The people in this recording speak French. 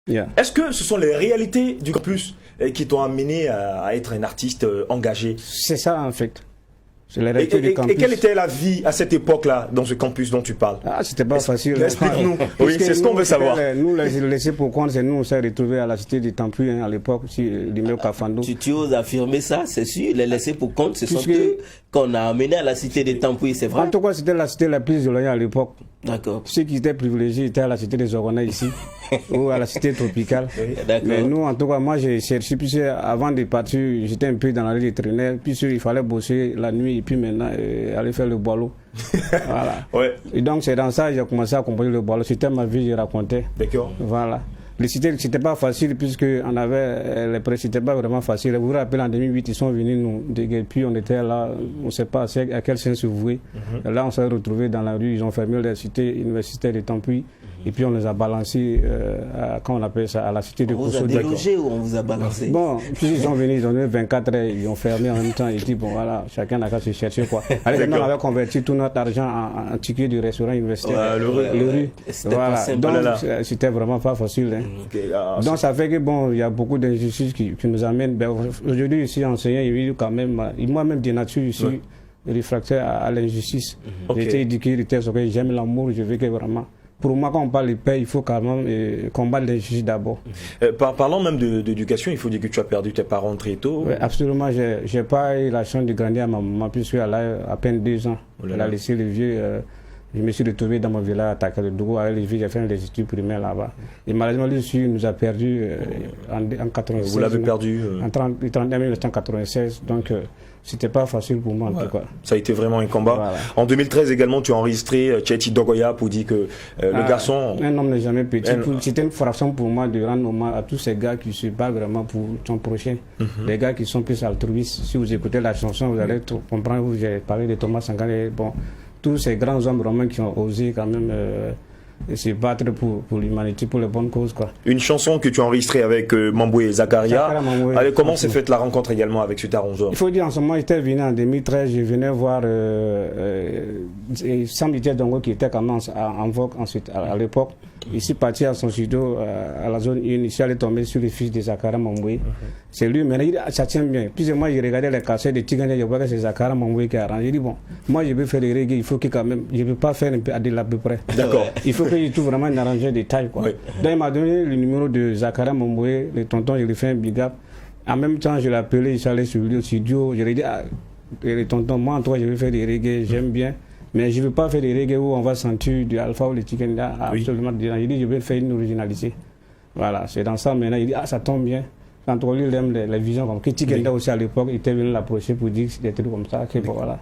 Est-ce que ce sont les réalités du campus qui t'ont amené à être un artiste engagé? C'est ça en fait. La réalité du campus. Et quelle était la vie à cette époque-là, dans ce campus dont tu parles? Ah, c'était pas facile. Explique-nous. Oui, c'est ce qu'on veut savoir. Nous, les laissés pour compte, c'est nous, on s'est retrouvés à la cité du Temple à l'époque, l'immeuble Kafando. Tu oses affirmer ça, c'est sûr. Les laissés pour compte, ce sont eux qu'on a amenés à la cité des Temple, c'est vrai. En tout cas, c'était la cité la plus éloignée à l'époque. D'accord. Ceux qui étaient privilégiés étaient à la cité des Orgonais ici, ou à la cité tropicale. Mais nous, en tout cas, moi, j'ai cherché, puisque avant de partir, j'étais un peu dans la rue des traîneurs, puisqu'il fallait bosser la nuit, et puis maintenant, aller faire le boileau. Voilà. Ouais. Et donc, c'est dans ça que j'ai commencé à accompagner le boileau. C'était ma vie, je racontais. D'accord. Voilà. Les cités, c'était pas facile, puisque on avait les prêts, c'était pas vraiment facile. Vous vous rappelez, en 2008, ils sont venus nous déguerpir, on était là, on ne sait pas à quel sens se vouer. Là, on s'est retrouvés dans la rue, ils ont fermé la cité universitaire de Tampuy. Et puis on les a balancés, quand on appelle ça, à la cité de Kosso. On vous a délogé ou on vous a balancé? Bon, puis ils sont venus, ils ont donné 24 heures, ils ont fermé en même temps. Ils disent, bon voilà, chacun n'a qu'à se chercher quoi. Allez, on avait converti tout notre argent en ticket du restaurant universitaire. Le rue. Voilà. Donc c'était vraiment pas facile. Hein. Donc ça fait que bon, il y a beaucoup d'injustices qui nous amènent. Ben, aujourd'hui, ici, enseignant, il y a quand même, moi-même de nature ici, réfractaire à l'injustice. J'ai été éduqué, j'aime l'amour, je veux que vraiment. Pour moi, quand on parle de paix, il faut quand même combattre l'injustice d'abord. Parlant même d'éducation, il faut dire que tu as perdu tes parents très tôt. Oui, absolument. Je n'ai pas eu la chance de grandir à ma maman, puisqu'elle a à peine 2 ans. Elle a laissé les vieux. Je me suis retrouvé dans mon village à Takadougou avec les vieux. J'ai fait des études primaires là-bas. Et malheureusement, lui nous a perdus en 1996. Vous l'avez perdu en 1996. Donc, c'était pas facile pour moi en tout cas. Ça a été vraiment un combat. Voilà. En 2013 également, tu as enregistré Tchéti Dogoya pour dire que le garçon... Un homme n'est jamais petit. C'était une fraction pour moi de rendre hommage à tous ces gars qui se battent vraiment pour son prochain. Les gars qui sont plus altruistes. Si vous écoutez la chanson, vous allez comprendre. J'ai parlé de Thomas Sankara. Bon, tous ces grands hommes romains qui ont osé quand même... se battre pour l'humanité, pour les bonnes causes quoi. Une chanson que tu as enregistrée avec Mamboué Zakaria. Allez, comment s'est faite la rencontre également avec cet arrangeur? Il faut dire en ce moment, j'étais venu en 2013, je venais voir Sam Itier Dongo qui était quand même en vogue ensuite à l'époque. Ici parti à son studio à la zone 1, ici allait tomber sur le fils de Zakaria Mamboué. C'est lui, mais il dit, ça tient bien. Puis moi je regardais les cassettes de Tigane, je vois que c'est Zakaria Mamboué qui a arrangé. J'ai dit bon, moi je veux faire les reggae, il faut que quand même, je ne peux pas faire un peu à peu près. D'accord. Il faut que je trouve vraiment un arrangeur de taille quoi. Donc il m'a donné le numéro de Zakaria Mamboué, le tonton, je lui fais un big up. En même temps, je l'ai appelé, il s'allait sur le studio, je lui ai dit, le tonton, moi en toi je vais faire des reggae, j'aime bien. Mais je ne veux pas faire des reggae où on va sentir du alpha ou le chicken là, absolument dedans. Il dit, je vais faire une originalité. Voilà, c'est dans ça maintenant. Il dit, ça tombe bien. Quand on lui, il aime les visions comme que Chicken aussi à l'époque, il était venu l'approcher pour dire des trucs comme ça, que bon, voilà.